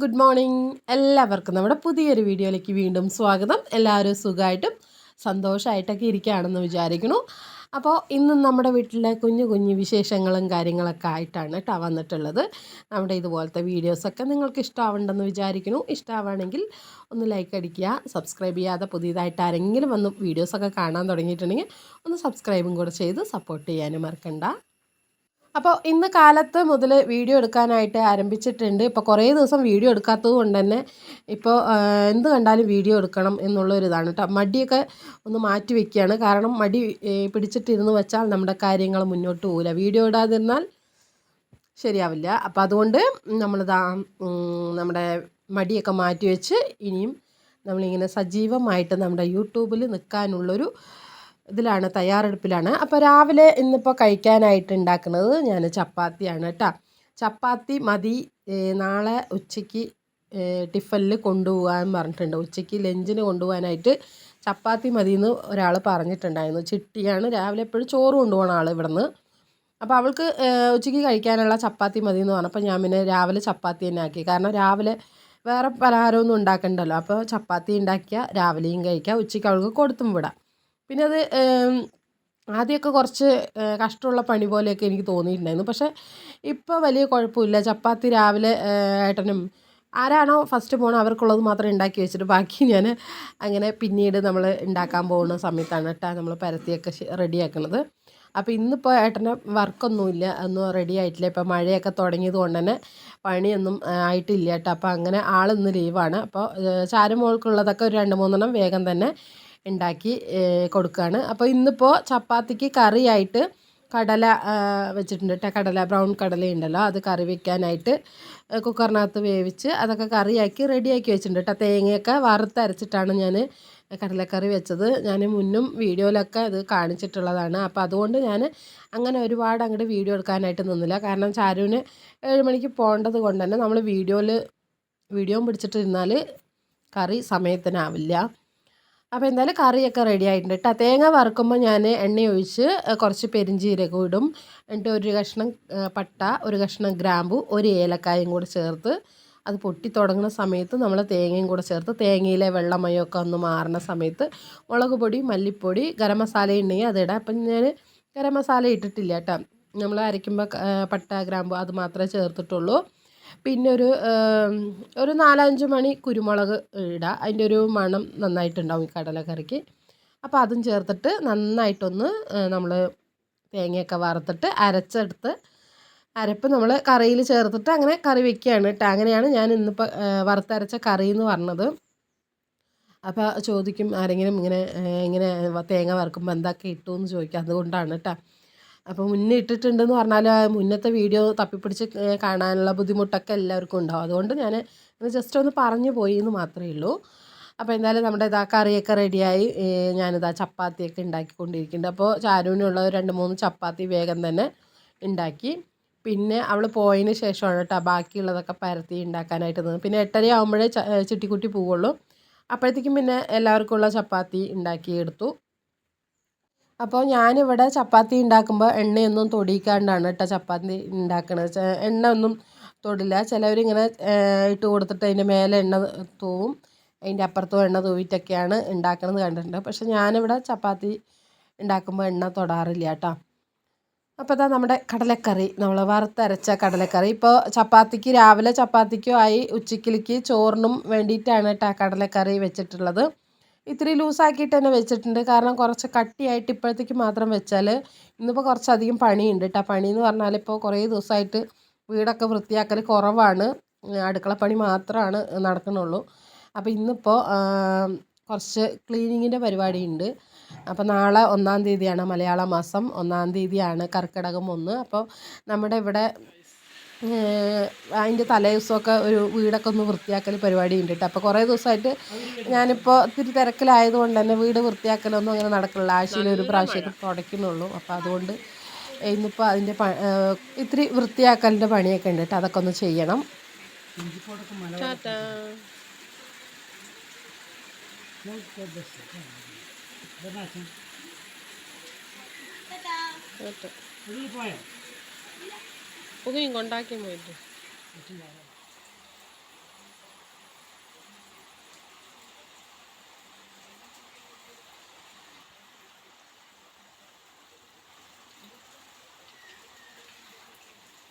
Good morning. എല്ലാവർക്കും നമ്മുടെ പുതിയൊരു വീഡിയോയിലേക്ക് വീണ്ടും സ്വാഗതം. എല്ലാവരും സുഖമായിട്ടും സന്തോഷമായിട്ടൊക്കെ ഇരിക്കുകയാണെന്ന് വിചാരിക്കുന്നു. അപ്പോൾ ഇന്നും നമ്മുടെ വീട്ടിലെ കുഞ്ഞു കുഞ്ഞു വിശേഷങ്ങളും കാര്യങ്ങളൊക്കെ ആയിട്ടാണ് കേട്ടോ വന്നിട്ടുള്ളത്. നമ്മുടെ ഇതുപോലത്തെ വീഡിയോസൊക്കെ നിങ്ങൾക്ക് ഇഷ്ടമാവുണ്ടെന്ന് വിചാരിക്കുന്നു. ഇഷ്ടമാവുകയാണെങ്കിൽ ഒന്ന് ലൈക്ക് അടിക്കുക. സബ്സ്ക്രൈബ് ചെയ്യാതെ പുതിയതായിട്ട് ആരെങ്കിലും വന്ന് വീഡിയോസൊക്കെ കാണാൻ തുടങ്ങിയിട്ടുണ്ടെങ്കിൽ ഒന്ന് സബ്സ്ക്രൈബും കൂടെ ചെയ്ത് സപ്പോർട്ട് ചെയ്യാനും മറക്കണ്ട. അപ്പോൾ ഇന്ന് കാലത്ത് മുതൽ വീഡിയോ എടുക്കാനായിട്ട് ആരംഭിച്ചിട്ടുണ്ട്. ഇപ്പോൾ കുറേ ദിവസം വീഡിയോ എടുക്കാത്തത് കൊണ്ട് തന്നെ ഇപ്പോൾ എന്ത് കണ്ടാലും വീഡിയോ എടുക്കണം എന്നുള്ളൊരിതാണ് കേട്ടോ. മടിയൊക്കെ ഒന്ന് മാറ്റി വയ്ക്കുകയാണ്. കാരണം മടി പിടിച്ചിട്ടിരുന്ന് വെച്ചാൽ നമ്മുടെ കാര്യങ്ങൾ മുന്നോട്ട് പോകില്ല. വീഡിയോ ഇടാതിരുന്നാൽ ശരിയാവില്ല. അപ്പോൾ അതുകൊണ്ട് നമ്മളിതാ നമ്മുടെ മടിയൊക്കെ മാറ്റി വെച്ച് ഇനിയും നമ്മളിങ്ങനെ സജീവമായിട്ട് നമ്മുടെ യൂട്യൂബിൽ നിൽക്കാനുള്ളൊരു ഇതിലാണ്, തയ്യാറെടുപ്പിലാണ്. അപ്പോൾ രാവിലെ ഇന്നിപ്പോൾ കഴിക്കാനായിട്ട് ഉണ്ടാക്കുന്നത് ഞാൻ ചപ്പാത്തിയാണ് കേട്ടോ. ചപ്പാത്തി മതി, നാളെ ഉച്ചയ്ക്ക് ടിഫനിൽ കൊണ്ടുപോകാൻ പറഞ്ഞിട്ടുണ്ട്. ഉച്ചയ്ക്ക് ലഞ്ചിന് കൊണ്ടുപോകാനായിട്ട് ചപ്പാത്തി മതി എന്ന് ഒരാൾ പറഞ്ഞിട്ടുണ്ടായിരുന്നു. ചിട്ടിയാണ്, രാവിലെ എപ്പോഴും ചോറ് കൊണ്ടുപോകണ ആൾ ഇവിടുന്ന്. അപ്പോൾ അവൾക്ക് ഉച്ചയ്ക്ക് കഴിക്കാനുള്ള ചപ്പാത്തി മതി എന്ന് പറഞ്ഞപ്പോൾ ഞാൻ പിന്നെ രാവിലെ ചപ്പാത്തി തന്നെ ആക്കി. കാരണം രാവിലെ വേറെ പലഹാരമൊന്നും ഉണ്ടാക്കണ്ടല്ലോ. അപ്പോൾ ചപ്പാത്തി ഉണ്ടാക്കിയാൽ രാവിലെയും കഴിക്കാം, ഉച്ചയ്ക്ക് അവൾക്ക് കൊടുത്തും വിടാം. പിന്നെ അത് ആദ്യമൊക്കെ കുറച്ച് കഷ്ടമുള്ള പണി പോലെയൊക്കെ എനിക്ക് തോന്നിയിട്ടുണ്ടായിരുന്നു. പക്ഷേ ഇപ്പോൾ വലിയ കുഴപ്പമില്ല. ചപ്പാത്തി രാവിലെ ഏട്ടനും ആരാണോ ഫസ്റ്റ് പോകണം അവർക്കുള്ളത് മാത്രം ഉണ്ടാക്കി വെച്ചിട്ട് ബാക്കി ഞാൻ അങ്ങനെ പിന്നീട് നമ്മൾ ഉണ്ടാക്കാൻ പോകുന്ന സമയത്താണ് കേട്ടോ നമ്മൾ പരത്തിയൊക്കെ റെഡിയാക്കുന്നത്. അപ്പോൾ ഇന്നിപ്പോൾ ഏട്ടന് വർക്കൊന്നുമില്ല, ഒന്നും റെഡി ആയിട്ടില്ല. ഇപ്പോൾ മഴയൊക്കെ തുടങ്ങിയത് കൊണ്ട് തന്നെ പണിയൊന്നും ആയിട്ടില്ല കേട്ടോ. അപ്പോൾ അങ്ങനെ ആളിന്ന് ലീവാണ്. അപ്പോൾ ചാരുമോൾക്കുള്ളതൊക്കെ ഒരു 2-3 വേഗം തന്നെ ഉണ്ടാക്കി കൊടുക്കുകയാണ്. അപ്പോൾ ഇന്നിപ്പോൾ ചപ്പാത്തിക്ക് കറിയായിട്ട് കടല വെച്ചിട്ടുണ്ട് കേട്ടോ. കടല, ബ്രൗൺ കടലയുണ്ടല്ലോ, അത് കറി വയ്ക്കാനായിട്ട് കുക്കറിനകത്ത് വേവിച്ച് അതൊക്കെ കറിയാക്കി റെഡിയാക്കി വെച്ചിട്ടുണ്ട് കേട്ടോ. തേങ്ങയൊക്കെ വറുത്തരച്ചിട്ടാണ് ഞാൻ കടലക്കറി വെച്ചത്. ഞാൻ മുന്നും വീഡിയോയിലൊക്കെ ഇത് കാണിച്ചിട്ടുള്ളതാണ്. അപ്പോൾ അതുകൊണ്ട് ഞാൻ അങ്ങനെ ഒരുപാട് അങ്ങോട്ട് വീഡിയോ എടുക്കാനായിട്ട് നിന്നില്ല. കാരണം ചാരുവിന് 7 മണിക്ക് പോകേണ്ടത് കൊണ്ട് തന്നെ നമ്മൾ വീഡിയോയും പിടിച്ചിട്ടിരുന്നാൽ കറി സമയത്തിനാവില്ല. അപ്പോൾ എന്തായാലും കറിയൊക്കെ റെഡി ആയിട്ടുണ്ട് കേട്ടോ. തേങ്ങ വറുക്കുമ്പോൾ ഞാൻ എണ്ണ ഒഴിച്ച് കുറച്ച് പെരിഞ്ചീരകം ഇടും. എന്നിട്ട് ഒരു കഷ്ണം പട്ട, ഒരു കഷ്ണം ഗ്രാമ്പു, ഒരു ഏലക്കായും കൂടെ ചേർത്ത് അത് പൊട്ടി തുടങ്ങുന്ന സമയത്ത് നമ്മൾ തേങ്ങയും കൂടെ ചേർത്ത് തേങ്ങയിലെ വെള്ളമയമൊക്കെ ഒന്ന് മാറുന്ന സമയത്ത് മുളക് പൊടി, മല്ലിപ്പൊടി, ഗരം മസാല ഉണ്ടെങ്കിൽ അതിടാം. അപ്പം ഞാൻ ഗരം മസാല ഇട്ടിട്ടില്ല കേട്ടോ. നമ്മൾ അരയ്ക്കുമ്പോൾ പട്ട, ഗ്രാമ്പു അത് മാത്രമേ ചേർത്തിട്ടുള്ളൂ. പിന്നെ ഒരു 4-5 മണി കുരുമുളക് ഇടുക. അതിൻ്റെ ഒരു മണം നന്നായിട്ടുണ്ടാവും ഈ കടലക്കറിക്ക്. അപ്പോൾ അതും ചേർത്തിട്ട് നന്നായിട്ടൊന്ന് നമ്മൾ തേങ്ങയൊക്കെ വറുത്തിട്ട് അരപ്പ് നമ്മൾ കറിയിൽ ചേർത്തിട്ട് അങ്ങനെ കറി വയ്ക്കുകയാണ് കേട്ടോ. അങ്ങനെയാണ് ഞാൻ ഇന്നിപ്പോൾ വറുത്തരച്ച കറി എന്ന് പറഞ്ഞത്. അപ്പോൾ ചോദിക്കും ആരെങ്കിലും ഇങ്ങനെ തേങ്ങ വറുക്കുമ്പോൾ എന്തൊക്കെ ഇട്ടു എന്ന് ചോദിക്കും. അതുകൊണ്ടാണ് കേട്ടോ. അപ്പോൾ മുന്നേ ഇട്ടിട്ടുണ്ടെന്ന് പറഞ്ഞാൽ മുന്നത്തെ വീഡിയോ തപ്പിപ്പിടിച്ച് കാണാനുള്ള ബുദ്ധിമുട്ടൊക്കെ എല്ലാവർക്കും ഉണ്ടാവും. അതുകൊണ്ട് ഞാൻ ജസ്റ്റ് ഒന്ന് പറഞ്ഞു പോയി എന്ന് മാത്രമേ ഉള്ളൂ. അപ്പോൾ എന്തായാലും നമ്മുടെ കറിയൊക്കെ റെഡിയായി. ഞാനിതാ ചപ്പാത്തിയൊക്കെ ഉണ്ടാക്കിക്കൊണ്ടിരിക്കുന്നുണ്ട്. അപ്പോൾ ചാരുവിനുള്ള 2-3 ചപ്പാത്തി വേഗം തന്നെ ഉണ്ടാക്കി. പിന്നെ അവൾ പോയതിന് ശേഷമാണ് കേട്ടോ ബാക്കിയുള്ളതൊക്കെ പരത്തി ഉണ്ടാക്കാനായിട്ട് നിന്നത്. പിന്നെ 8:30 ആകുമ്പോഴേ ചിട്ടിക്കുട്ടി പോവുള്ളൂ. അപ്പോഴത്തേക്കും പിന്നെ എല്ലാവർക്കും ഉള്ള ചപ്പാത്തി ഉണ്ടാക്കിയെടുത്തു. അപ്പോൾ ഞാനിവിടെ ചപ്പാത്തി ഉണ്ടാക്കുമ്പോൾ എണ്ണയൊന്നും തൊടിയിക്കാണ്ടാണ് കേട്ടോ ചപ്പാത്തി ഉണ്ടാക്കണത്. എണ്ണ ഒന്നും തൊടില്ല. ചിലവരിങ്ങനെ ഇട്ട് കൊടുത്തിട്ട് അതിൻ്റെ മേലെ എണ്ണ തൂവും, അതിൻ്റെ അപ്പുറത്തും എണ്ണ തൂവിട്ടൊക്കെയാണ് ഉണ്ടാക്കണമെന്ന് കണ്ടിട്ടുണ്ട്. പക്ഷെ ഞാനിവിടെ ചപ്പാത്തി ഉണ്ടാക്കുമ്പോൾ എണ്ണ തൊടാറില്ല കേട്ടോ. അപ്പോൾ ഇതാ നമ്മുടെ കടലക്കറി, നമ്മൾ വറുത്തരച്ച കടലക്കറി. ഇപ്പോൾ ചപ്പാത്തിക്ക് രാവിലെ ചപ്പാത്തിക്കും ആയി, ഉച്ചക്കിലേക്ക് ചോറിനും വേണ്ടിയിട്ടാണ് കേട്ടോ കടലക്കറി വെച്ചിട്ടുള്ളത്. ഇത്തിരി ലൂസാക്കിയിട്ട് തന്നെ വെച്ചിട്ടുണ്ട്. കാരണം കുറച്ച് കട്ടിയായിട്ട് ഇപ്പോഴത്തേക്ക് മാത്രം വെച്ചാൽ ഇന്നിപ്പോൾ കുറച്ചധികം പണിയുണ്ട് കേട്ടോ. പണിയെന്ന് പറഞ്ഞാൽ ഇപ്പോൾ കുറേ ദിവസമായിട്ട് വീടൊക്കെ വൃത്തിയാക്കൽ കുറവാണ്, അടുക്കളപ്പണി മാത്രമാണ് നടക്കുന്നുള്ളൂ. അപ്പോൾ ഇന്നിപ്പോൾ കുറച്ച് ക്ലീനിങ്ങിൻ്റെ പരിപാടിയുണ്ട്. അപ്പോൾ നാളെ 1-ാം തീയതിയാണ്, മലയാള മാസം 1-ാം തീയതിയാണ്, കർക്കിടകം 1. അപ്പോൾ നമ്മുടെ ഇവിടെ അതിൻ്റെ തലേദിവസമൊക്കെ ഒരു വീടൊക്കെ ഒന്ന് വൃത്തിയാക്കൽ പരിപാടി ഉണ്ട് കേട്ടോ. അപ്പോൾ കുറേ ദിവസമായിട്ട് ഞാനിപ്പോൾ ഇത്തിരി തിരക്കിലായതുകൊണ്ട് തന്നെ വീട് വൃത്തിയാക്കലൊന്നും അങ്ങനെ നടക്കില്ല. ആഴ്ചയിൽ ഒരു പ്രാവശ്യമൊക്കെ തുടയ്ക്കുന്നുള്ളൂ. അപ്പോൾ അതുകൊണ്ട് ഇന്നിപ്പോൾ അതിൻ്റെ ഇത്തിരി വൃത്തിയാക്കലിൻ്റെ പണിയൊക്കെ ഉണ്ട് കേട്ടോ. അതൊക്കെ ഒന്ന് ചെയ്യണം. പുകയും കൊണ്ടാക്കി പോയിട്ട്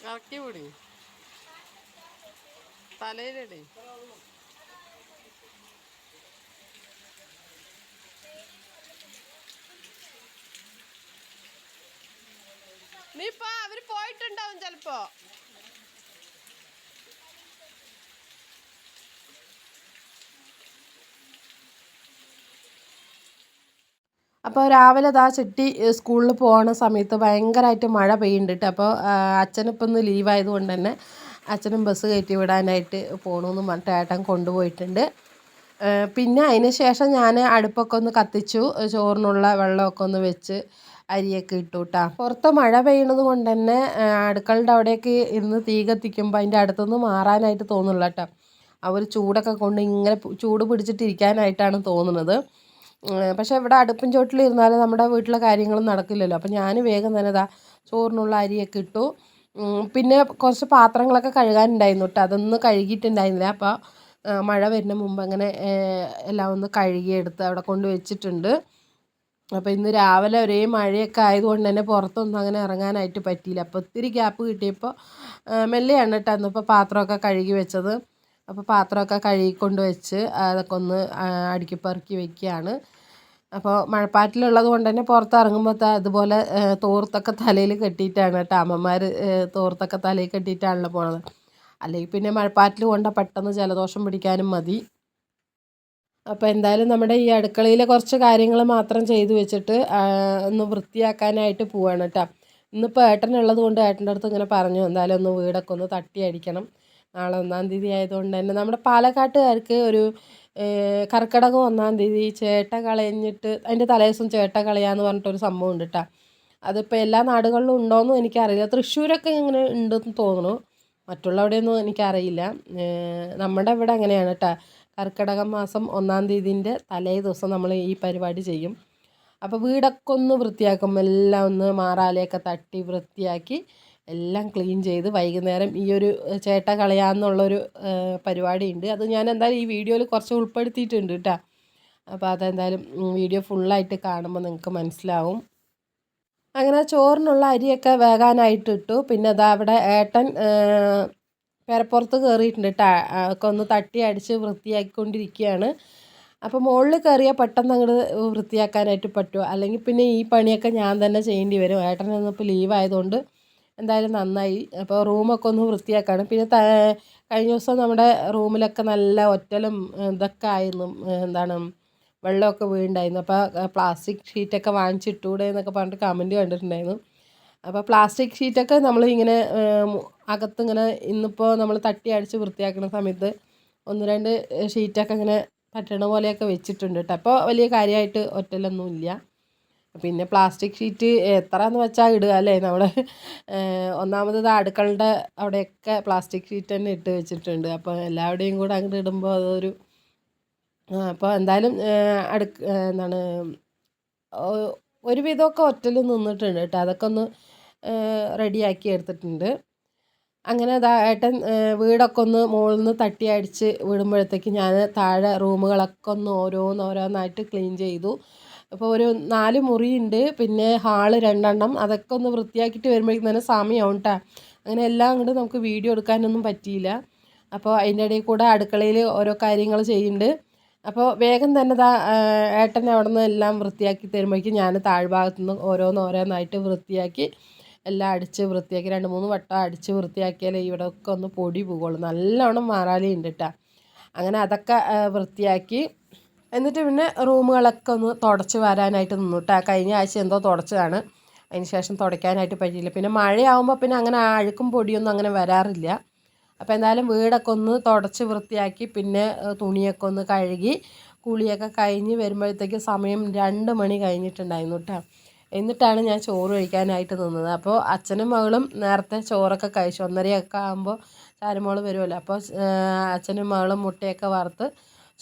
കറക്കി പിടി തലയിലടി. നീ ഇപ്പൊ അവര് പോയിട്ടുണ്ടാവും ചെലപ്പോ. അപ്പോൾ രാവിലെ ദാ ചിട്ടി സ്കൂളിൽ പോകുന്ന സമയത്ത് ഭയങ്കരമായിട്ട് മഴ പെയ്യുന്നുണ്ട്. അപ്പോൾ അച്ഛനിപ്പോൾ ഇന്ന് ലീവായതുകൊണ്ട് തന്നെ അച്ഛനും ബസ് കയറ്റി വിടാനായിട്ട് പോകണമെന്ന് പറഞ്ഞിട്ട് ഏട്ടൻ കൊണ്ടുപോയിട്ടുണ്ട്. പിന്നെ അതിന് ശേഷം ഞാൻ അടുപ്പൊക്കെ ഒന്ന് കത്തിച്ചു, ചോറിനുള്ള വെള്ളമൊക്കെ ഒന്ന് വെച്ച് അരിയൊക്കെ ഇട്ടു കേട്ടോ. പുറത്ത് മഴ പെയ്യുന്നത് കൊണ്ട് തന്നെ അടുക്കളുടെ അവിടേക്ക് ഇരുന്ന് തീ കത്തിക്കുമ്പോൾ അതിൻ്റെ അടുത്തുനിന്ന് മാറാനായിട്ട് തോന്നുന്നില്ല കേട്ടോ. ആ ഒരു ചൂടൊക്കെ കൊണ്ട് ഇങ്ങനെ ചൂട് പിടിച്ചിട്ടിരിക്കാനായിട്ടാണ് തോന്നുന്നത്. പക്ഷേ ഇവിടെ അടുപ്പിൻ ചോട്ടിലിരുന്നാൽ നമ്മുടെ വീട്ടിലെ കാര്യങ്ങളും നടക്കില്ലല്ലോ. അപ്പോൾ ഞാൻ വേഗം തന്നെ ഇതാ ചോറിനുള്ള അരിയൊക്കെ ഇട്ടു. പിന്നെ കുറച്ച് പാത്രങ്ങളൊക്കെ കഴുകാനുണ്ടായിരുന്നു കേട്ടോ. അതൊന്നും കഴുകിയിട്ടുണ്ടായിരുന്നില്ല. അപ്പോൾ മഴ വരുന്ന മുമ്പ് അങ്ങനെ എല്ലാം ഒന്ന് കഴുകിയെടുത്ത് അവിടെ കൊണ്ട് വെച്ചിട്ടുണ്ട്. അപ്പോൾ ഇന്ന് രാവിലെ ഒരേ മഴയൊക്കെ ആയതുകൊണ്ട് തന്നെ പുറത്തൊന്നും അങ്ങനെ ഇറങ്ങാനായിട്ട് പറ്റിയില്ല. അപ്പോൾ ഒത്തിരി ഗ്യാപ്പ് കിട്ടിയപ്പോൾ മെല്ലെയാണ് കേട്ടോ ഇന്നിപ്പോൾ പാത്രമൊക്കെ കഴുകി വെച്ചത്. അപ്പോൾ പാത്രമൊക്കെ കഴുകിക്കൊണ്ട് വെച്ച് അതൊക്കെ ഒന്ന് അടുക്കി പെറുക്കി വെക്കുകയാണ്. അപ്പോൾ മഴപ്പാറ്റിലുള്ളത് കൊണ്ട് തന്നെ പുറത്തിറങ്ങുമ്പോൾ അതുപോലെ തോർത്തൊക്കെ തലയിൽ കെട്ടിയിട്ടാണ് കേട്ടോ അമ്മമാർ തോർത്തൊക്കെ തലയിൽ കെട്ടിയിട്ടാണല്ലോ പോണത്. അല്ലെങ്കിൽ പിന്നെ മഴപ്പാറ്റിൽ കൊണ്ട പെട്ടെന്ന് ജലദോഷം പിടിക്കാനും മതി. അപ്പോൾ എന്തായാലും നമ്മുടെ ഈ അടുക്കളയിലെ കുറച്ച് കാര്യങ്ങൾ മാത്രം ചെയ്തു വെച്ചിട്ട് ഒന്ന് വൃത്തിയാക്കാനായിട്ട് പോവാണ് കേട്ടോ. ഇന്നിപ്പോൾ ഏട്ടനുള്ളത് കൊണ്ട് ഏട്ടൻ്റെ അടുത്ത് ഇങ്ങനെ പറഞ്ഞു എന്തായാലും ഒന്ന് വീടൊക്കെ ഒന്ന് തട്ടി അടിക്കണം. നാളെ 1-ാം തീയതി ആയതുകൊണ്ട് തന്നെ നമ്മുടെ പാലക്കാട്ടുകാർക്ക് ഒരു കർക്കിടകം 1-ാം തീയതി ചേട്ട കളഞ്ഞിട്ട് അതിൻ്റെ തലേദിവസം ചേട്ട കളയാന്ന് പറഞ്ഞിട്ടൊരു സംഭവം ഉണ്ട് കേട്ടോ. അതിപ്പോൾ എല്ലാ നാടുകളിലും ഉണ്ടോയെന്നും എനിക്കറിയില്ല. തൃശ്ശൂരൊക്കെ ഇങ്ങനെ ഉണ്ടെന്ന് തോന്നുന്നു, മറ്റുള്ളവിടെയൊന്നും എനിക്കറിയില്ല. നമ്മുടെ ഇവിടെ അങ്ങനെയാണ് കേട്ടോ. കർക്കിടകം മാസം 1-ാം തീയതിൻ്റെ തലേ ദിവസം നമ്മൾ ഈ പരിപാടി ചെയ്യും. അപ്പോൾ വീടൊക്കെ ഒന്ന് വൃത്തിയാക്കും, എല്ലാം ഒന്ന് മാറാലയൊക്കെ തട്ടി വൃത്തിയാക്കി എല്ലാം ക്ലീൻ ചെയ്ത് വൈകുന്നേരം ഈ ഒരു ചേട്ട കളയാന്നുള്ളൊരു പരിപാടിയുണ്ട്. അത് ഞാൻ എന്തായാലും ഈ വീഡിയോയിൽ കുറച്ച് ഉൾപ്പെടുത്തിയിട്ടുണ്ട് കേട്ടോ. അപ്പോൾ അതെന്തായാലും വീഡിയോ ഫുള്ളായിട്ട് കാണുമ്പോൾ നിങ്ങൾക്ക് മനസ്സിലാവും. അങ്ങനെ ചോറിനുള്ള അരിയൊക്കെ വേകാനായിട്ട് ഇട്ടു. പിന്നെ അതാ അവിടെ ഏട്ടൻ പെരപ്പുറത്ത് കയറിയിട്ടുണ്ട് കേട്ടോ. ഒക്കെ ഒന്ന് തട്ടി അടിച്ച് വൃത്തിയാക്കിക്കൊണ്ടിരിക്കുകയാണ്. അപ്പോൾ മുകളിൽ കയറിയാൽ പെട്ടെന്ന് അങ്ങോട്ട് വൃത്തിയാക്കാനായിട്ട് പറ്റുമോ, അല്ലെങ്കിൽ പിന്നെ ഈ പണിയൊക്കെ ഞാൻ തന്നെ ചെയ്യേണ്ടി വരും. ഏട്ടനൊന്നിപ്പോൾ ലീവായതുകൊണ്ട് എന്തായാലും നന്നായി. അപ്പോൾ റൂമൊക്കെ ഒന്ന് വൃത്തിയാക്കാണ്. പിന്നെ കഴിഞ്ഞ ദിവസം നമ്മുടെ റൂമിലൊക്കെ നല്ല ഒറ്റലും ഇതൊക്കെ ആയിരുന്നു, എന്താണ് വെള്ളമൊക്കെ വീഴുണ്ടായിരുന്നു. അപ്പോൾ പ്ലാസ്റ്റിക് ഷീറ്റൊക്കെ വാങ്ങിച്ചിട്ടൂടെ എന്നൊക്കെ പറഞ്ഞിട്ട് കമൻറ്റ് കണ്ടിട്ടുണ്ടായിരുന്നു. അപ്പോൾ പ്ലാസ്റ്റിക് ഷീറ്റൊക്കെ നമ്മൾ ഇങ്ങനെ അകത്തിങ്ങനെ ഇന്നിപ്പോൾ നമ്മൾ തട്ടി അടിച്ച് വൃത്തിയാക്കുന്ന സമയത്ത് 1-2 ഷീറ്റൊക്കെ ഇങ്ങനെ പറ്റണ പോലെയൊക്കെ വെച്ചിട്ടുണ്ട് കേട്ടോ. അപ്പോൾ വലിയ കാര്യമായിട്ട് ഒറ്റലൊന്നുമില്ല. പിന്നെ പ്ലാസ്റ്റിക് ഷീറ്റ് എത്രയെന്ന് വെച്ചാൽ ഇടുക അല്ലേ. നമ്മുടെ ഒന്നാമത് അടുക്കളുടെ അവിടെയൊക്കെ പ്ലാസ്റ്റിക് ഷീറ്റ് തന്നെ ഇട്ട് വെച്ചിട്ടുണ്ട്. അപ്പോൾ എല്ലാവരുടെയും കൂടെ അങ്ങോട്ട് ഇടുമ്പോൾ അതൊരു അപ്പോൾ എന്തായാലും എന്താണ് ഒരുവിധമൊക്കെ ഒറ്റൽ നിന്നിട്ടുണ്ട് കേട്ടോ. അതൊക്കെ ഒന്ന് റെഡിയാക്കി എടുത്തിട്ടുണ്ട്. അങ്ങനെ ഏട്ടൻ വീടൊക്കെ ഒന്ന് മുകളിൽ നിന്ന് തട്ടി അടിച്ച് വിടുമ്പോഴത്തേക്ക് ഞാൻ താഴെ റൂമുകളൊക്കെ ഒന്ന് ഓരോന്നായിട്ട് ക്ലീൻ ചെയ്തു. അപ്പോൾ ഒരു 4 മുറിയുണ്ട്, പിന്നെ ഹാള് 2 അതൊക്കെ ഒന്ന് വൃത്തിയാക്കിയിട്ട് വരുമ്പോഴേക്കും തന്നെ സമയമാവും കേട്ടോ. അങ്ങനെ എല്ലാം അങ്ങോട്ട് നമുക്ക് വീഡിയോ എടുക്കാനൊന്നും പറ്റിയില്ല. അപ്പോൾ അതിൻ്റെ ഇടയിൽ കൂടെ അടുക്കളയിൽ ഓരോ കാര്യങ്ങൾ ചെയ്യുന്നുണ്ട്. അപ്പോൾ വേഗം തന്നെ ഏട്ടൻ അവിടെ നിന്ന് എല്ലാം വൃത്തിയാക്കി തരുമ്പോഴേക്കും ഞാൻ താഴ്ഭാഗത്തു നിന്ന് ഓരോന്നായിട്ട് വൃത്തിയാക്കി എല്ലാം അടിച്ച് വൃത്തിയാക്കി 2-3 വട്ടം അടിച്ച് വൃത്തിയാക്കിയാലേ ഇവിടെയൊക്കെ ഒന്ന് പൊടി പോകുള്ളൂ. നല്ലോണം മാറാലുണ്ട് കേട്ടോ. അങ്ങനെ അതൊക്കെ വൃത്തിയാക്കി എന്നിട്ട് പിന്നെ റൂമുകളൊക്കെ ഒന്ന് തുടച്ച് വരാനായിട്ട് നിന്നു കേട്ടോ. കഴിഞ്ഞ ആഴ്ച എന്തോ തുടച്ചതാണ്, അതിന് ശേഷം തുടയ്ക്കാനായിട്ട് പറ്റിയില്ല. പിന്നെ മഴയാകുമ്പോൾ പിന്നെ അങ്ങനെ അഴുക്കും പൊടിയൊന്നും അങ്ങനെ വരാറില്ല. അപ്പോൾ എന്തായാലും വീടൊക്കെ ഒന്ന് തുടച്ച് വൃത്തിയാക്കി പിന്നെ തുണിയൊക്കെ ഒന്ന് കഴുകി കുളിയൊക്കെ കഴിഞ്ഞ് വരുമ്പോഴത്തേക്ക് സമയം 2 മണി കഴിഞ്ഞിട്ടുണ്ടായിരുന്നു കേട്ടോ. എന്നിട്ടാണ് ഞാൻ ചോറ് കഴിക്കാനായിട്ട് നിന്നത്. അപ്പോൾ അച്ഛനും മകളും നേരത്തെ ചോറൊക്കെ കഴിച്ചു. 1:30 ആകുമ്പോൾ ചാരുമോൾ വരുമല്ലോ. അപ്പോൾ അച്ഛനും മകളും മുട്ടയൊക്കെ വറുത്ത്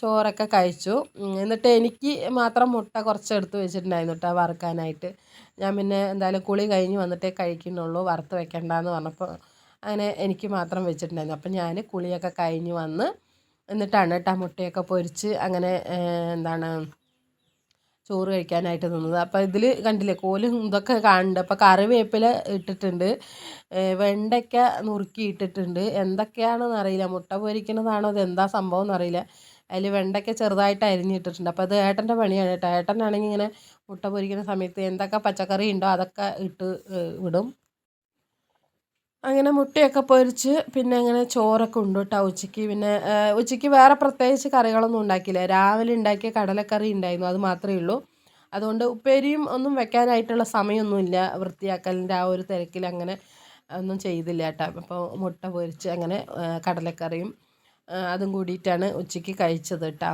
ചോറൊക്കെ കഴിച്ചു. എന്നിട്ട് എനിക്ക് മാത്രം മുട്ട കുറച്ച് എടുത്ത് വെച്ചിട്ടുണ്ടായിരുന്നു കേട്ടോ വറുക്കാനായിട്ട്. ഞാൻ പിന്നെ എന്തായാലും കുളി കഴിഞ്ഞ് വന്നിട്ടേ കഴിക്കുന്നുള്ളൂ, വറുത്ത് വെക്കണ്ടെന്ന് പറഞ്ഞപ്പോൾ അങ്ങനെ എനിക്ക് മാത്രം വെച്ചിട്ടുണ്ടായിരുന്നു. അപ്പം ഞാൻ കുളിയൊക്കെ കഴിഞ്ഞ് വന്ന് എന്നിട്ടാണ് കേട്ടോ മുട്ടയൊക്കെ പൊരിച്ച് അങ്ങനെ എന്താണ് ചോറ് കഴിക്കാനായിട്ട് നിന്നത്. അപ്പോൾ ഇതിൽ കണ്ടില്ലേ കോലും ഇതൊക്കെ കാണുന്നുണ്ട്. അപ്പോൾ കറിവേപ്പില ഇട്ടിട്ടുണ്ട്, വെണ്ടയ്ക്ക നുറുക്കി ഇട്ടിട്ടുണ്ട്. എന്തൊക്കെയാണെന്ന് അറിയില്ല, മുട്ട പൊരിക്കുന്നതാണോ ഇതെന്താ സംഭവം എന്നറിയില്ല. അതിൽ വെണ്ടയ്ക്ക ചെറുതായിട്ട് അരിഞ്ഞിട്ടിട്ടുണ്ട്. അപ്പോൾ അത് ഏട്ടൻ്റെ പണിയാണ് കേട്ടോ. ഏട്ടനാണെങ്കിൽ ഇങ്ങനെ മുട്ട പൊരിക്കുന്ന സമയത്ത് എന്തൊക്കെ പച്ചക്കറി ഉണ്ടോ അതൊക്കെ ഇട്ട് വിടും. അങ്ങനെ മുട്ടയൊക്കെ പൊരിച്ച് പിന്നെ അങ്ങനെ ചോറൊക്കെ ഉണ്ട് കേട്ടോ ഉച്ചയ്ക്ക്. പിന്നെ ഉച്ചയ്ക്ക് വേറെ പ്രത്യേകിച്ച് കറികളൊന്നും ഉണ്ടാക്കിയില്ല. രാവിലെ ഉണ്ടാക്കിയ കടലക്കറി ഉണ്ടായിരുന്നു, അത് മാത്രമേ ഉള്ളൂ. അതുകൊണ്ട് ഉപ്പേരിയും ഒന്നും വെക്കാനായിട്ടുള്ള സമയമൊന്നുമില്ല, വൃത്തിയാക്കലിൻ്റെ ആ ഒരു തിരക്കിൽ അങ്ങനെ ഒന്നും ചെയ്തില്ല കേട്ടോ. അപ്പോൾ മുട്ട പൊരിച്ച് അങ്ങനെ കടലക്കറിയും അതും കൂടിയിട്ടാണ് ഉച്ചയ്ക്ക് കഴിച്ചത് കേട്ടോ.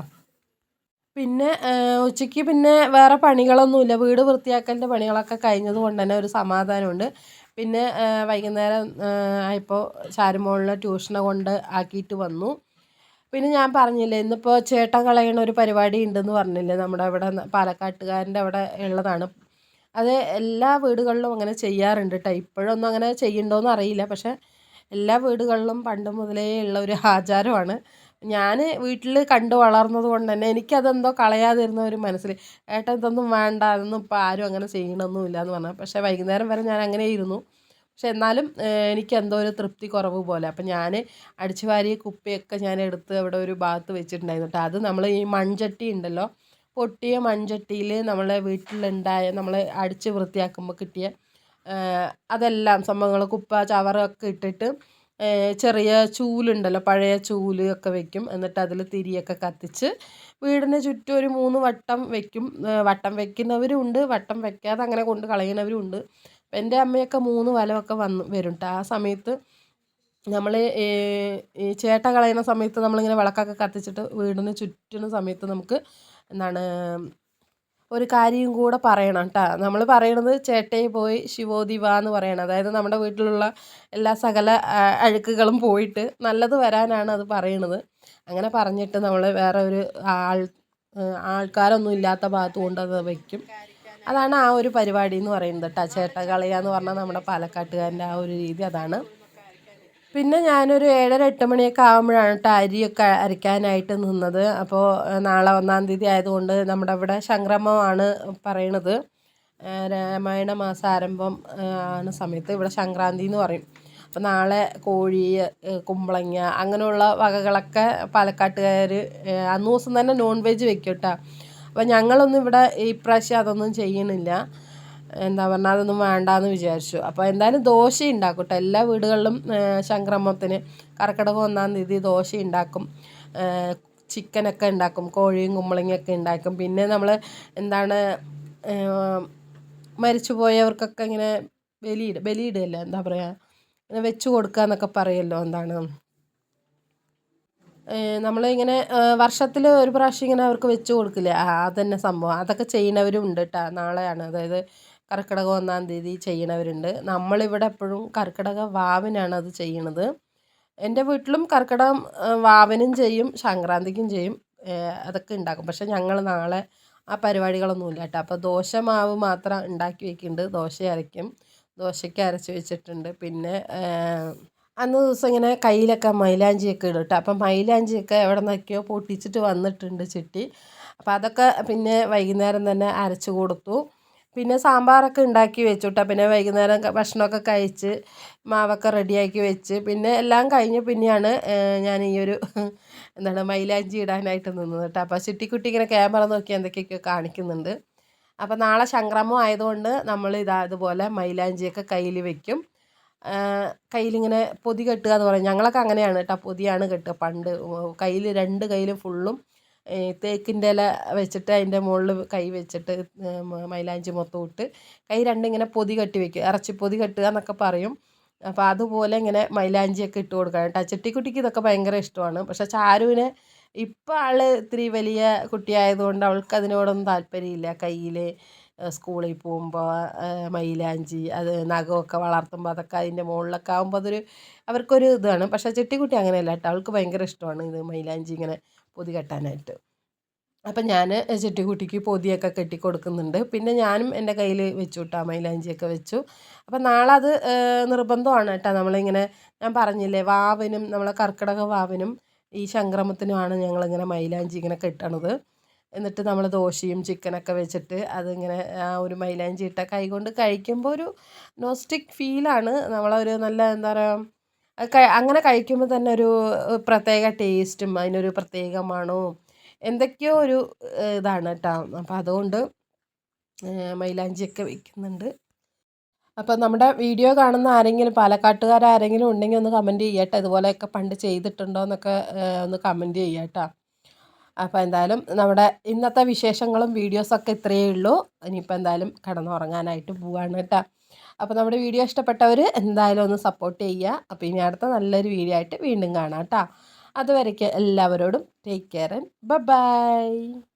പിന്നെ ഉച്ചയ്ക്ക് പിന്നെ വേറെ പണികളൊന്നുമില്ല, വീട് വൃത്തിയാക്കലിൻ്റെ പണികളൊക്കെ കഴിഞ്ഞത് കൊണ്ട് തന്നെ ഒരു സമാധാനമുണ്ട്. പിന്നെ വൈകുന്നേരം ആയപ്പോൾ ചാരുമോളിനെ ട്യൂഷനെ കൊണ്ട് ആക്കിയിട്ട് വന്നു. പിന്നെ ഞാൻ പറഞ്ഞില്ലേ ഇന്നിപ്പോൾ ചേട്ടൻ കളയണ ഒരു പരിപാടി ഉണ്ടെന്ന് പറഞ്ഞില്ലേ, നമ്മുടെ ഇവിടെ പാലക്കാട്ടുകാരൻ്റെ അവിടെ ഉള്ളതാണ്. അത് എല്ലാ വീടുകളിലും അങ്ങനെ ചെയ്യാറുണ്ട് കേട്ടോ. ഇപ്പോഴൊന്നും അങ്ങനെ ചെയ്യുന്നുണ്ടോയെന്ന് അറിയില്ല, പക്ഷേ എല്ലാ വീടുകളിലും പണ്ട് മുതലേ ഉള്ള ഒരു ആചാരമാണ്. ഞാൻ വീട്ടിൽ കണ്ടു വളർന്നത് കൊണ്ട് തന്നെ എനിക്കതെന്തോ കളയാതിരുന്ന ഒരു മനസ്സിൽ, ഏട്ടൻ ഇതൊന്നും വേണ്ട, അതൊന്നും ഇപ്പോൾ ആരും അങ്ങനെ ചെയ്യണമൊന്നുമില്ല എന്ന് പറഞ്ഞു. പക്ഷേ വൈകുന്നേരം വരെ ഞാൻ അങ്ങനെ ഇരുന്നു. പക്ഷെ എന്നാലും എനിക്ക് എന്തോ ഒരു തൃപ്തി കുറവ് പോലെ. അപ്പം ഞാൻ അടിച്ചു വാരിയ കുപ്പിയൊക്കെ ഞാൻ എടുത്ത് അവിടെ ഒരു ഭാഗത്ത് വെച്ചിട്ടുണ്ടായിരുന്നു കേട്ടോ. അത് നമ്മൾ ഈ മൺചട്ടി ഉണ്ടല്ലോ, പൊട്ടിയ മൺചട്ടിയിൽ നമ്മളെ വീട്ടിലുണ്ടായ നമ്മൾ അടിച്ച് വൃത്തിയാക്കുമ്പോൾ കിട്ടിയ അതെല്ലാം സംഭവങ്ങൾ കുപ്പ ചവറൊക്കെ ഇട്ടിട്ട് ചെറിയ ചൂലുണ്ടല്ലോ, പഴയ ചൂല് ഒക്കെ വെക്കും. എന്നിട്ട് അതിൽ തിരിയൊക്കെ കത്തിച്ച് വീടിന് ചുറ്റും ഒരു 3 വട്ടം വെക്കും. വട്ടം വെക്കുന്നവരും ഉണ്ട്, വട്ടം വെക്കാതെ അങ്ങനെ കൊണ്ട് കളയുന്നവരും ഉണ്ട്. എൻ്റെ അമ്മയൊക്കെ 3 വലമൊക്കെ വരും കേട്ടോ. ആ സമയത്ത് നമ്മൾ ഈ ചേട്ട കളയുന്ന സമയത്ത് നമ്മളിങ്ങനെ വിളക്കൊക്കെ കത്തിച്ചിട്ട് വീടിന് ചുറ്റുന്ന സമയത്ത് നമുക്ക് എന്താണ് ഒരു കാര്യം കൂടെ പറയണം കേട്ടോ. നമ്മൾ പറയണത് ചേട്ടയിൽ പോയി ശിവോതി വാ എന്ന് പറയണം. അതായത് നമ്മുടെ വീട്ടിലുള്ള എല്ലാ സകല അഴുക്കുകളും പോയിട്ട് നല്ലത് വരാനാണ് അത് പറയണത്. അങ്ങനെ പറഞ്ഞിട്ട് നമ്മൾ വേറെ ഒരു ആൾക്കാരൊന്നും ഇല്ലാത്ത ഭാഗത്ത് കൊണ്ടത് വയ്ക്കും. അതാണ് ആ ഒരു പരിപാടി എന്ന് പറയുന്നത് കേട്ടോ. ചേട്ട കളയുക എന്ന് പറഞ്ഞാൽ നമ്മുടെ പാലക്കാട്ടുകാരൻ്റെ ആ ഒരു രീതി അതാണ്. പിന്നെ ഞാനൊരു 7:30 8 മണിയൊക്കെ ആകുമ്പോഴാണ് കേട്ടോ അരിയൊക്കെ അരയ്ക്കാനായിട്ട് നിന്നത്. അപ്പോൾ നാളെ 1-ാം തീയതി ആയതുകൊണ്ട് നമ്മുടെ ഇവിടെ സംക്രമമാണ് പറയണത്. രാമായണ മാസം ആരംഭം ആണ് സമയത്ത് ഇവിടെ സംക്രാന്തി എന്ന് പറയും. അപ്പോൾ നാളെ കോഴി, കുമ്പളങ്ങ അങ്ങനെയുള്ള വകകളൊക്കെ പാലക്കാട്ടുകാർ അന്ന് ദിവസം തന്നെ നോൺ വെജ് വെക്കും കേട്ടോ. അപ്പോൾ ഞങ്ങളൊന്നും ഇവിടെ ഇപ്രാവശ്യം അതൊന്നും ചെയ്യണില്ല. എന്താ പറഞ്ഞാൽ അതൊന്നും വേണ്ടാന്ന് വിചാരിച്ചു. അപ്പോൾ എന്തായാലും ദോശ ഉണ്ടാക്കും കേട്ടോ. എല്ലാ വീടുകളിലും സംക്രമത്തിന് കർക്കിടകം 1-ാം തീയതി ദോശ ഉണ്ടാക്കും, ചിക്കനൊക്കെ ഉണ്ടാക്കും, കോഴിയും കുമ്പളങ്ങയൊക്കെ ഉണ്ടാക്കും. പിന്നെ നമ്മൾ എന്താണ് മരിച്ചു പോയവർക്കൊക്കെ ഇങ്ങനെ ബലിയിടുകയല്ല, എന്താ പറയുക, ഇങ്ങനെ വെച്ച് കൊടുക്കുക എന്നൊക്കെ പറയുമല്ലോ, എന്താണ് നമ്മളിങ്ങനെ വർഷത്തിൽ ഒരു പ്രാവശ്യം ഇങ്ങനെ അവർക്ക് വെച്ച് കൊടുക്കില്ലേ, അതന്നെ സംഭവം. അതൊക്കെ ചെയ്യുന്നവരും ഉണ്ട് കേട്ടോ. നാളെയാണ്, അതായത് കർക്കിടകം 1-ാം തീയതി ചെയ്യണവരുണ്ട്. നമ്മളിവിടെ എപ്പോഴും കർക്കിടക വാവിനാണ് അത് ചെയ്യണത്. എൻ്റെ വീട്ടിലും കർക്കിടകം വാവിനും ചെയ്യും, സംക്രാന്തിക്കും ചെയ്യും, അതൊക്കെ ഉണ്ടാക്കും. പക്ഷേ ഞങ്ങൾ നാളെ ആ പരിപാടികളൊന്നുമില്ല കേട്ടോ. അപ്പോൾ ദോശ മാവ് മാത്രം ഉണ്ടാക്കി വെക്കുന്നുണ്ട്. ദോശ അരയ്ക്കും, ദോശയ്ക്ക് അരച്ച് വെച്ചിട്ടുണ്ട്. പിന്നെ അന്ന് ദിവസം ഇങ്ങനെ കയ്യിലൊക്കെ മൈലാഞ്ചിയൊക്കെ ഇടും കേട്ടോ. അപ്പം മൈലാഞ്ചിയൊക്കെ എവിടെ നിന്നൊക്കെയോ പൊട്ടിച്ചിട്ട് വന്നിട്ടുണ്ട് ചിട്ടി. അപ്പോൾ അതൊക്കെ പിന്നെ വൈകുന്നേരം തന്നെ അരച്ച് കൊടുത്തു. പിന്നെ സാമ്പാറൊക്കെ ഉണ്ടാക്കി വെച്ചു കേട്ടോ. പിന്നെ വൈകുന്നേരം ഭക്ഷണമൊക്കെ കഴിച്ച് മാവൊക്കെ റെഡിയാക്കി വെച്ച് പിന്നെ എല്ലാം കഴിഞ്ഞ് പിന്നെയാണ് ഞാൻ ഈ ഒരു എന്താണ് മൈലാഞ്ചി ഇടാനായിട്ട് നിന്നത് കേട്ടോ. അപ്പോൾ ചിട്ടിക്കുട്ടി ഇങ്ങനെ ക്യാമറ നോക്കി എന്തൊക്കെയൊക്കെ കാണിക്കുന്നുണ്ട്. അപ്പോൾ നാളെ സംക്രമം ആയതുകൊണ്ട് നമ്മൾ ഇതുപോലെ മൈലാഞ്ചിയൊക്കെ കയ്യിൽ വെക്കും. കയ്യിലിങ്ങനെ പൊതി കെട്ടുക എന്ന് പറയും, ഞങ്ങളൊക്കെ അങ്ങനെയാണ് കേട്ടോ. പൊതിയാണ് കെട്ടുക പണ്ട്. കയ്യിൽ 2 കയ്യിലും ഫുള്ളും തേക്കിൻ്റെ ഇല വെച്ചിട്ട് അതിൻ്റെ മുകളിൽ കൈ വെച്ചിട്ട് മൈലാഞ്ചി മൊത്തം ഇട്ട് കൈ 2 ഇങ്ങനെ പൊതി കെട്ടി വെക്കും, ഇറച്ചിപ്പൊതി കെട്ടുക എന്നൊക്കെ പറയും. അപ്പോൾ അതുപോലെ ഇങ്ങനെ മൈലാഞ്ചിയൊക്കെ ഇട്ട് കൊടുക്കണം കേട്ടോ. ചിട്ടിക്കുട്ടിക്ക് ഇതൊക്കെ ഭയങ്കര ഇഷ്ടമാണ്. പക്ഷേ ചാരുവിന് ഇപ്പോൾ ആൾ ഇത്തിരി വലിയ കുട്ടിയായതുകൊണ്ട് അവൾക്ക് അതിനോടൊന്നും താല്പര്യമില്ല. കയ്യിൽ സ്കൂളിൽ പോകുമ്പോൾ മൈലാഞ്ചി അത് നഖമൊക്കെ വളർത്തുമ്പോൾ അതൊക്കെ അതിൻ്റെ മുകളിലൊക്കെ ആകുമ്പോൾ അതൊരു അവർക്കൊരു ഇതാണ്. പക്ഷേ ചിട്ടിക്കുട്ടി അങ്ങനെയല്ല കേട്ടോ, അവൾക്ക് ഭയങ്കര ഇഷ്ടമാണ് ഇത് മൈലാഞ്ചി ഇങ്ങനെ പൊതി കെട്ടാനായിട്ട്. അപ്പം ഞാൻ ചിട്ടിക്കുട്ടിക്ക് പൊതിയൊക്കെ കെട്ടി കൊടുക്കുന്നുണ്ട്. പിന്നെ ഞാനും എൻ്റെ കയ്യിൽ വെച്ചു കേട്ടോ, മൈലാഞ്ചിയൊക്കെ വെച്ചു. അപ്പം നാളെ അത് നിർബന്ധമാണ് കേട്ടോ. നമ്മളിങ്ങനെ ഞാൻ പറഞ്ഞില്ലേ വാവിനും നമ്മളെ കർക്കിടക വാവിനും ഈ സംക്രമത്തിനുമാണ് ഞങ്ങളിങ്ങനെ മൈലാഞ്ചി ഇങ്ങനെ കെട്ടണത്. എന്നിട്ട് നമ്മൾ ദോശയും ചിക്കനൊക്കെ വെച്ചിട്ട് അതിങ്ങനെ ആ ഒരു മൈലാഞ്ചി ഇട്ട കൈ കൊണ്ട് കഴിക്കുമ്പോൾ ഒരു നോസ്റ്റിക് ഫീലാണ്. നമ്മളൊരു നല്ല എന്താ പറയുക, അങ്ങനെ കഴിക്കുമ്പോൾ തന്നെ ഒരു പ്രത്യേക ടേസ്റ്റും അതിനൊരു പ്രത്യേക മണവും എന്തൊക്കെയോ ഒരു ഇതാണ് കേട്ടോ. അപ്പോൾ അതുകൊണ്ട് മൈലാഞ്ചിയൊക്കെ വെക്കുന്നുണ്ട്. അപ്പോൾ നമ്മുടെ വീഡിയോ കാണുന്ന ആരെങ്കിലും പാലക്കാട്ടുകാരാരെങ്കിലും ഉണ്ടെങ്കിൽ ഒന്ന് കമൻറ്റ് ചെയ്യട്ടെ, ഇതുപോലെയൊക്കെ പണ്ട് ചെയ്തിട്ടുണ്ടോ എന്നൊക്കെ ഒന്ന് കമൻറ്റ് ചെയ്യാട്ടോ. അപ്പോൾ എന്തായാലും നമ്മുടെ ഇന്നത്തെ വിശേഷങ്ങളും വീഡിയോസൊക്കെ ഇത്രയേ ഉള്ളൂ. ഇനിയിപ്പോൾ എന്തായാലും കിടന്നുറങ്ങാനായിട്ട് പോവാണ് കേട്ടോ. അപ്പോൾ നമ്മുടെ വീഡിയോ ഇഷ്ടപ്പെട്ടവർ എന്തായാലും ഒന്ന് സപ്പോർട്ട് ചെയ്യുക. അപ്പോൾ ഇനി അടുത്ത നല്ലൊരു വീഡിയോ ആയിട്ട് വീണ്ടും കാണാം കേട്ടോ. അതുവരേക്കും എല്ലാവരോടും ടേക്ക് കെയർ ആൻഡ് ബൈ.